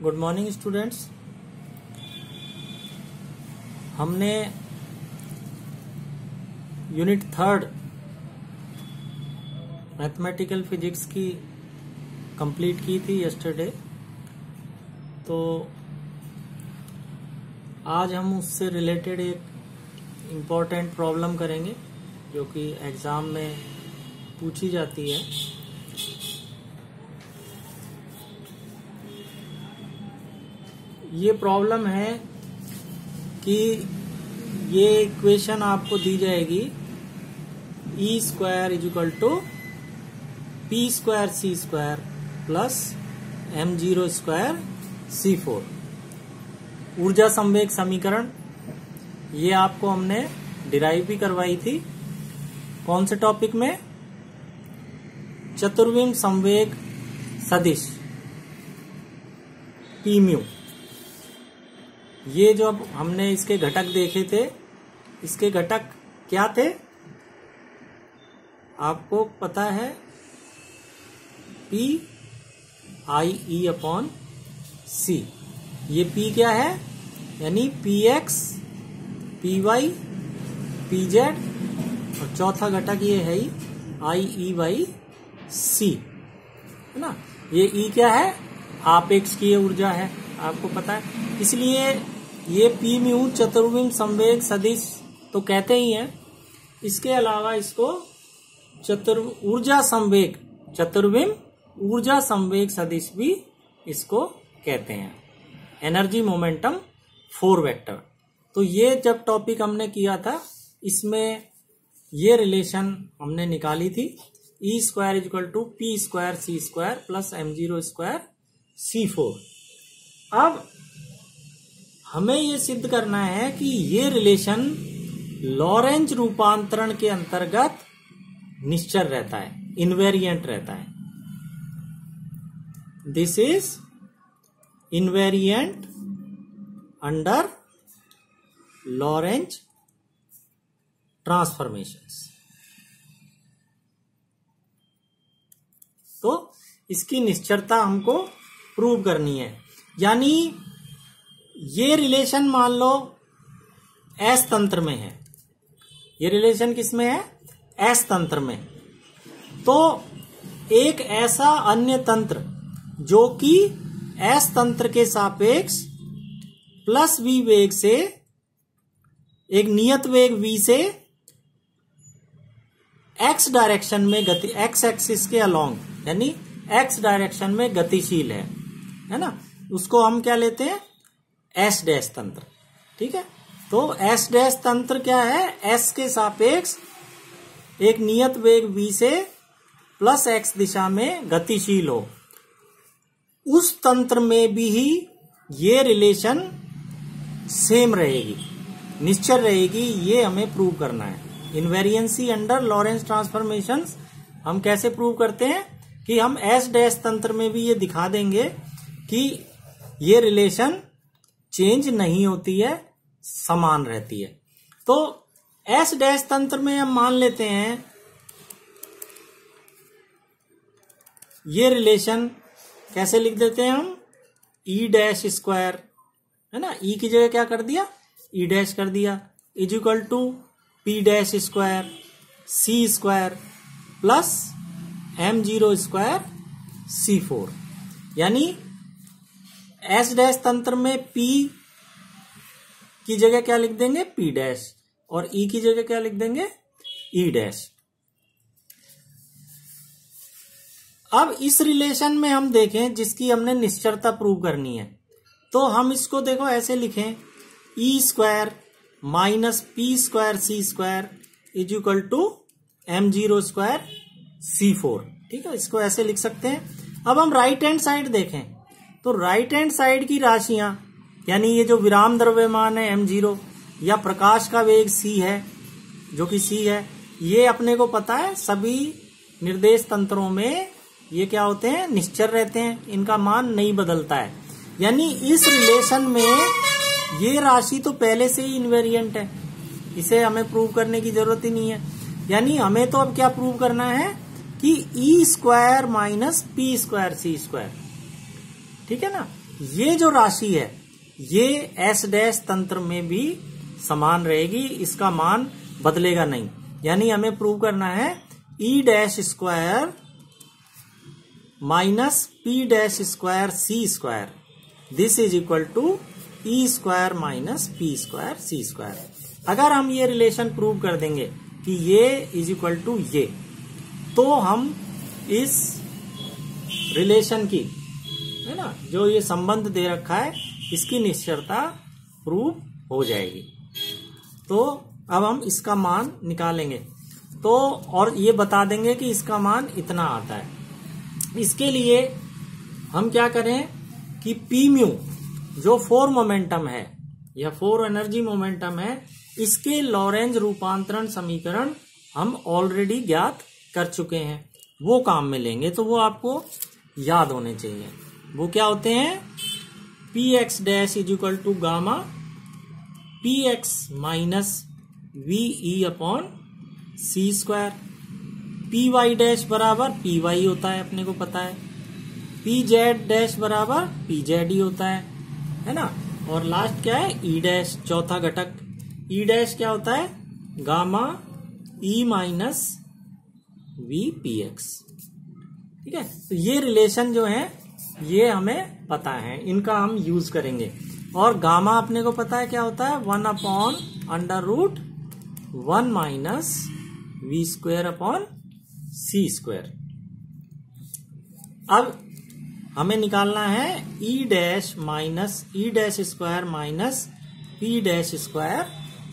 Good morning students. हमने unit 3 mathematical physics की complete की थी यस्टरडे। तो आज हम उससे रिलेटेड एक इम्पोर्टेंट प्रॉब्लम करेंगे जो कि एग्जाम में पूछी जाती है। ये प्रॉब्लम है कि ये इक्वेशन आपको दी जाएगी E square is equal to P square C square plus m0 square c4 ऊर्जा संवेग समीकरण। ये आपको हमने डिराइव भी करवाई थी। कौन से टॉपिक में? चतुर्विम संवेग सदिश p म्यू। ये जो अब हमने इसके घटक देखे थे, इसके घटक क्या थे आपको पता है? P I E upon C. ये पी क्या है? यानी P X, P Y, P Z, और चौथा घटक ये है ही आई ई बाई सी, है ना। ये ई क्या है? आपेक्षकीय ऊर्जा है, आपको पता है। इसलिए ये पी म्यू चतुर्विम संवेग सदिश तो कहते ही हैं। इसके अलावा इसको चतुर्विम ऊर्जा संवेग सदिश भी इसको कहते हैं। Energy momentum 4 vector. तो ये जब टॉपिक हमने किया था, इसमें ये रिलेशन हमने निकाली थी, E square is equal to P square C square plus m0 square c4। अब हमें ये सिद्ध करना है कि ये रिलेशन लॉरेंज रूपांतरण के अंतर्गत निश्चल रहता है, इनवेरिएंट रहता है। This is invariant under Lorentz transformations. तो इसकी निश्चलता हमको प्रूव करनी है। यानी ये रिलेशन मान लो एस तंत्र में है। ये रिलेशन किस में है? एस तंत्र में। तो एक ऐसा अन्य तंत्र जो कि एस तंत्र के सापेक्ष प्लस v वेग से, एक नियत वेग v से x डायरेक्शन में गति, x एक्सिस के अलोंग, यानी x डायरेक्शन में गतिशील है ना। उसको हम क्या लेते हैं? एस डैश तंत्र। ठीक है। तो एस डैश तंत्र क्या है? एस के सापेक्ष एक नियत वेग v से प्लस x दिशा में गतिशील हो। उस तंत्र में भी ही ये रिलेशन सेम रहेगी, निश्चल रहेगी। ये हमें प्रूव करना है। इनवेरिएंसी अंडर लॉरेंज ट्रांसफॉर्मेशंस हम कैसे प्रूव करते हैं कि हम एस डैश तंत्र में भी ये दिखा देंगे कि ये रिलेशन चेंज नहीं होती है, समान रहती है। तो एस डैश तंत्र में हम मान लेते हैं ये रिलेशन कैसे लिख देते हैं हम? ई डैश स्क्वायर, है ना। ई की जगह क्या कर दिया? ई डैश कर दिया, is equal to P dash square C square plus m0 square c4। यानी एस डैश तंत्र में p की जगह क्या लिख देंगे? p डैश, और e की जगह क्या लिख देंगे? e dash. अब इस रिलेशन में हम देखें जिसकी हमने निश्चलता प्रूव करनी है, तो हम इसको देखो ऐसे लिखें, E square minus P square C square is equal to m0 square c4। ठीक है, इसको ऐसे लिख सकते हैं। अब हम राइट हैंड साइड देखें तो राइट हैंड साइड की राशियां, यानी ये जो विराम द्रव्यमान है m0 या प्रकाश का वेग c है, जो कि c है, ये अपने को पता है सभी निर्देश तंत्रों में ये क्या होते हैं? निश्चल रहते हैं, इनका मान नहीं बदलता है। यानी इस रिलेशन में ये राशि तो पहले से ही इनवेरिएंट है, इसे हमें प्रूव करने की जरूरत ही नहीं है। यानी हमें तो अब क्या प्रूव करना है कि E square minus P square C square, ठीक है ना। ये जो राशि है ये एस डैश तंत्र में भी समान रहेगी, इसका मान बदलेगा नहीं। यानी हमें प्रूव करना है E dash square minus P dash square C square, this is equal to E square minus P square C square. अगर हम ये रिलेशन प्रूव कर देंगे कि ये इज इक्वल टू ये, तो हम इस रिलेशन की, है ना, जो ये संबंध दे रखा है इसकी निश्चयता प्रूव हो जाएगी। तो अब हम इसका मान निकालेंगे तो, और ये बता देंगे कि इसका मान इतना आता है। इसके लिए हम क्या करें कि पी म्यू जो 4 मोमेंटम है या 4 एनर्जी मोमेंटम है, इसके लॉरेंज रूपांतरण समीकरण हम ऑलरेडी ज्ञात कर चुके हैं, वो काम में लेंगे। तो वो आपको याद होने चाहिए। वो क्या होते हैं? P X dash is equal to gamma P X minus V E upon C square, P Y dash बराबर पी वाई होता है, अपने को पता है, पी जेड डैश बराबर पी जेड ही होता है ना। और लास्ट क्या है? ई डैश, चौथा घटक। ई डैश क्या होता है? गामा ई माइनस वी पी एक्स। ठीक है, तो ये रिलेशन जो है ये हमें पता है, इनका हम यूज करेंगे। और गामा अपने को पता है क्या होता है? 1 upon under root 1 minus V square upon C square. अब हमें निकालना है E dash minus E dash square minus P dash square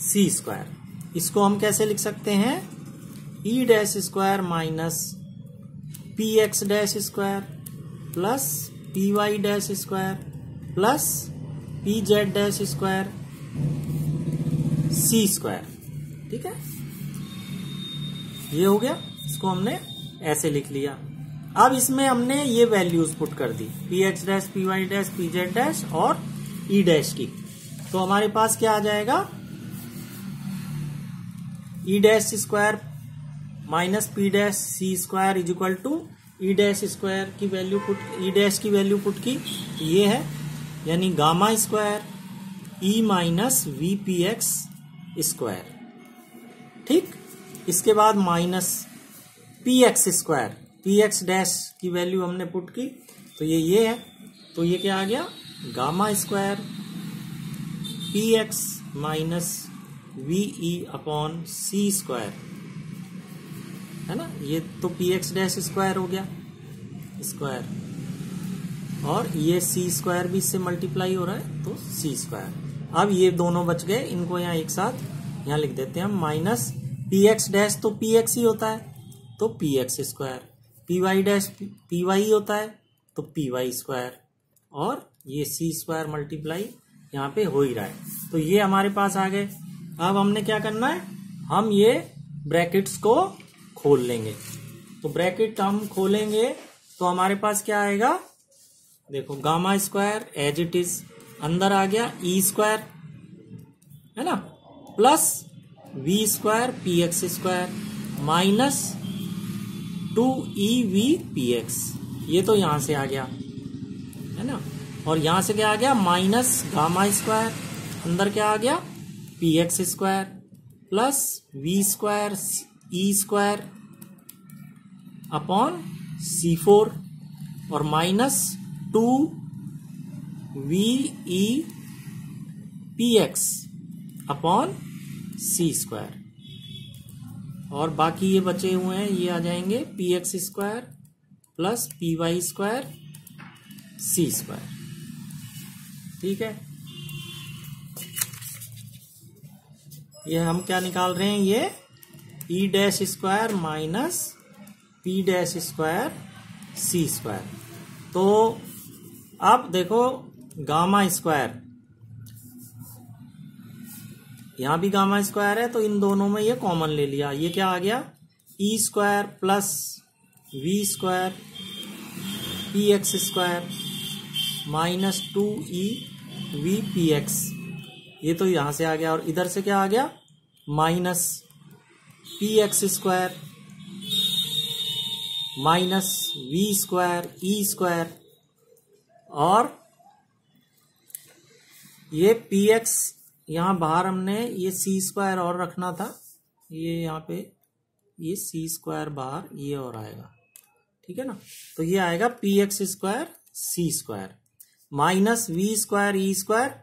C square. इसको हम कैसे लिख सकते हैं? E dash square minus P X dash square plus P Y dash square plus P Z dash square C square. ठीक है, ये हो गया। इसको हमने ऐसे लिख लिया। अब इसमें हमने ये वैल्यूज पुट कर दी, P X dash, P Y dash, P Z dash और ई डैश की। तो हमारे पास क्या आ जाएगा? E dash square minus P dash C square is equal to E dash square की वैल्यू पुट, ई डैश की वैल्यू पुट की, ये है, यानी gamma square E minus V P X square. ठीक, इसके बाद minus P X square, P X dash की वैल्यू हमने पुट की, तो ये है। तो ये क्या आ गया? Gamma square P X minus V E upon C square, है ना। ये तो पी एक्स डैश स्क्वायर हो गया स्क्वायर, और ये सी स्क्वायर भी इससे मल्टीप्लाई हो रहा है, तो सी स्क्वायर। अब ये दोनों बच गए, इनको यहाँ एक साथ यहाँ लिख देते हैं हम। माइनस पी एक्स डैश तो पी एक्स ही होता है, तो P X square, P Y dash P Y होता है, तो पी वाई स्क्वायर, और ये सी स्क्वायर मल्टीप्लाई यहाँ पे हो ही रहा है। तो ये हमारे पास आ गए। अब हमने क्या करना है? हम ये ब्रैकेट्स को खोल लेंगे। तो ब्रैकेट हम खोलेंगे तो हमारे पास क्या आएगा? देखो, gamma square as it is अंदर आ गया, ई स्क्वायर, है ना, plus V square P X square minus 2 V P X, ये तो यहां से आ गया, है ना। और यहां से क्या आ गया? माइनस गामा स्क्वायर, अंदर क्या आ गया? P X square plus V square E square upon C4 और minus 2 V E P X upon C square. और बाकी ये बचे हुए हैं, ये आ जाएंगे P X square plus P Y square C square. ठीक है, ये हम क्या निकाल रहे हैं? ये E dash square minus P dash square C square. तो अब देखो, गामा स्क्वायर, यहां भी गामा स्क्वायर है, तो इन दोनों में ये कॉमन ले लिया। ये क्या आ गया? E square plus V square P X square minus 2 V P X, ये तो यहां से आ गया। और इधर से क्या आ गया? Minus P X square minus V square E square और ये पी एक्स यहाँ बाहर हमने ये सी स्क्वायर और रखना था, ये यहाँ पे ये सी स्क्वायर बाहर ये और आएगा, ठीक है ना। तो ये आएगा P X square C square minus V square E square,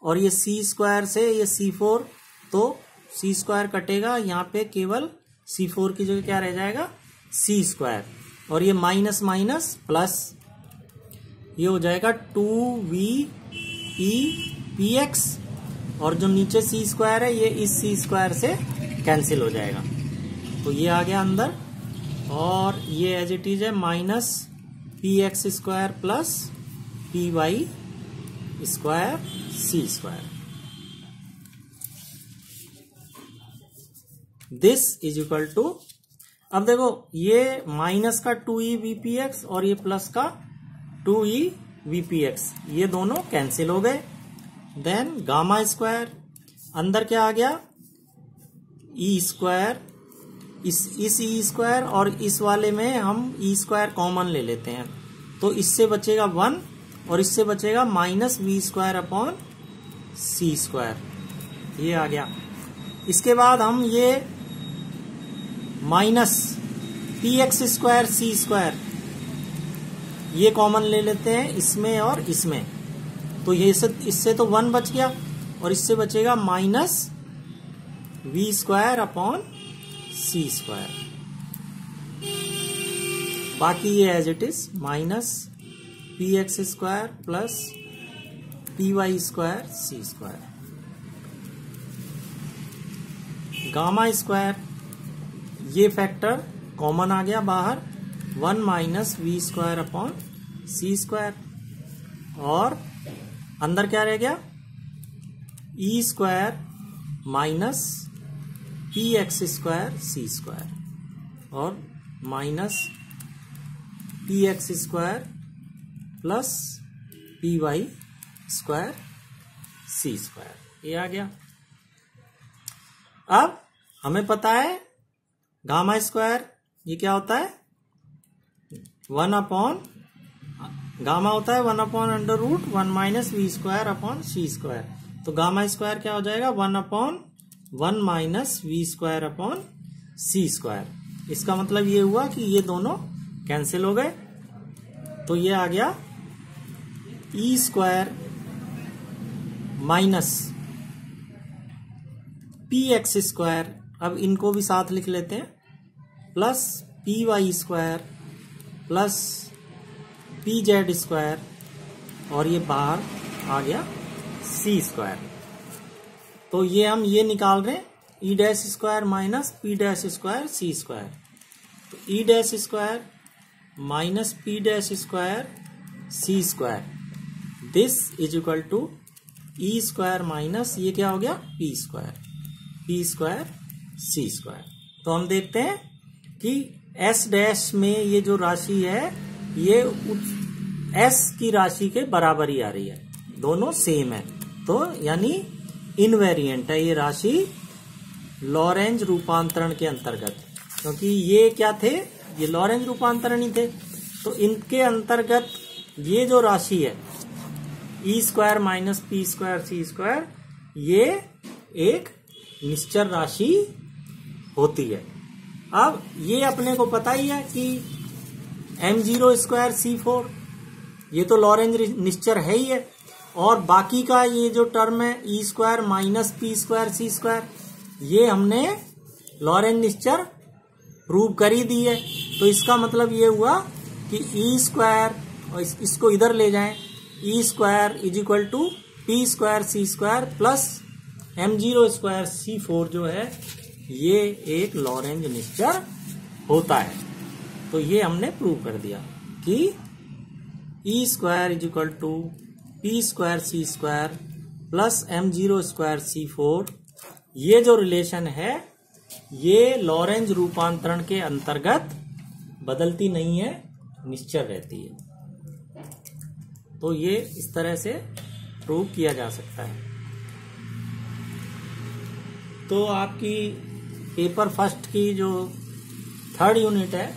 और ये सी स्क्वायर से ये सी फोर, तो सी स्क्वायर कटेगा, यहाँ पे केवल सी फोर की जगह क्या रह जाएगा सी स्क्वायर, और ये माइनस माइनस प्लस, ये हो जाएगा 2v e पी एक्स, और जो नीचे सी स्क्वायर है ये इस सी स्क्वायर से कैंसिल हो जाएगा, तो ये आ गया अंदर, और ये एज इट इज है minus P X square plus P Y square C square. This is equal to, अब देखो ये माइनस का 2e vpx और ये प्लस का 2e vpx, ये दोनों कैंसिल हो गए। देन गामा स्क्वायर, अंदर क्या आ गया ई स्क्वायर, इस ई स्क्वायर और इस वाले में हम ई स्क्वायर कॉमन ले लेते हैं, तो इससे बचेगा 1 और इससे बचेगा minus V square upon C square, ये आ गया। इसके बाद हम ये minus P X square C square ये कॉमन ले लेते हैं इसमें और इसमें, तो ये इससे तो 1 बच गया और इससे बचेगा minus V square upon C square, बाकी ये as it is minus P X square plus P Y square C square. Gamma square, ये फैक्टर कॉमन आ गया बाहर, 1 minus V square upon C square, और अंदर क्या रह गया E square minus P X square C square, और minus P X square plus P Y square C square, ये आ गया। अब हमें पता है गामा स्क्वायर ये क्या होता है 1 अपॉन, गामा होता है 1 upon under root 1 minus V square upon C square, तो गामा स्क्वायर क्या हो जाएगा 1 upon 1 minus V square upon C square. इसका मतलब ये हुआ कि ये दोनों कैंसिल हो गए, तो ये आ गया E square minus P X square, अब इनको भी साथ लिख लेते हैं, plus P Y square plus P Z square, और ये बाहर आ गया सी स्क्वायर, तो ये हम ये निकाल रहे हैं E dash square minus P dash square C square, तो E dash square minus P dash square C square, this is equal to E square minus ये क्या हो गया पी स्क्वायर सी स्क्वायर। तो हम देखते हैं कि एस डैश में ये जो राशि है ये एस की राशि के बराबर ही आ रही है, दोनों सेम है, तो यानी इनवेरिएंट है ये राशि लॉरेंज रूपांतरण के अंतर्गत, क्योंकि ये क्या थे ये लॉरेंज रूपांतरण ही थे, तो इनके अंतर्गत ये जो राशि है ई square minus P square C square ये एक निश्चर राशि होती है। अब ये अपने को पता ही है कि m0 स्क्वायर c4 ये तो लॉरेंज निश्चर है ही है, और बाकी का ये जो टर्म है ई square minus P square C square ये हमने लॉरेंज निश्चर प्रूव कर ही दी है, तो इसका मतलब ये हुआ कि ई स्क्वायर, और इसको इधर ले जाएं, E square is equal to P square C square plus m0 square c4 जो है ये एक लॉरेंज निश्चर होता है। तो ये हमने प्रूव कर दिया कि E square is equal to P square C square plus m0 square c4 ये जो रिलेशन है ये लॉरेंज रूपांतरण के अंतर्गत बदलती नहीं है, निश्चर रहती है। तो ये इस तरह से प्रूव किया जा सकता है। तो आपकी पेपर फर्स्ट की जो 3rd यूनिट है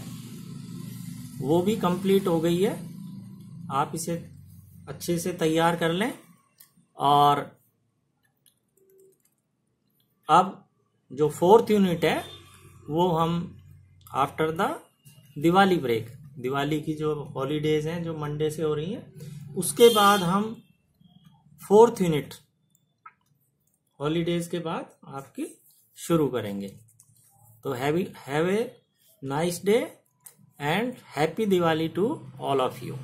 वो भी कंप्लीट हो गई है, आप इसे अच्छे से तैयार कर लें, और अब जो 4th यूनिट है वो हम after the Diwali break, Diwali की जो हॉलीडेज हैं जो मंडे से हो रही हैं, उसके बाद हम 4th यूनिट हॉलीडेज के बाद आपकी शुरू करेंगे। तो have a nice day and happy Diwali to all of you.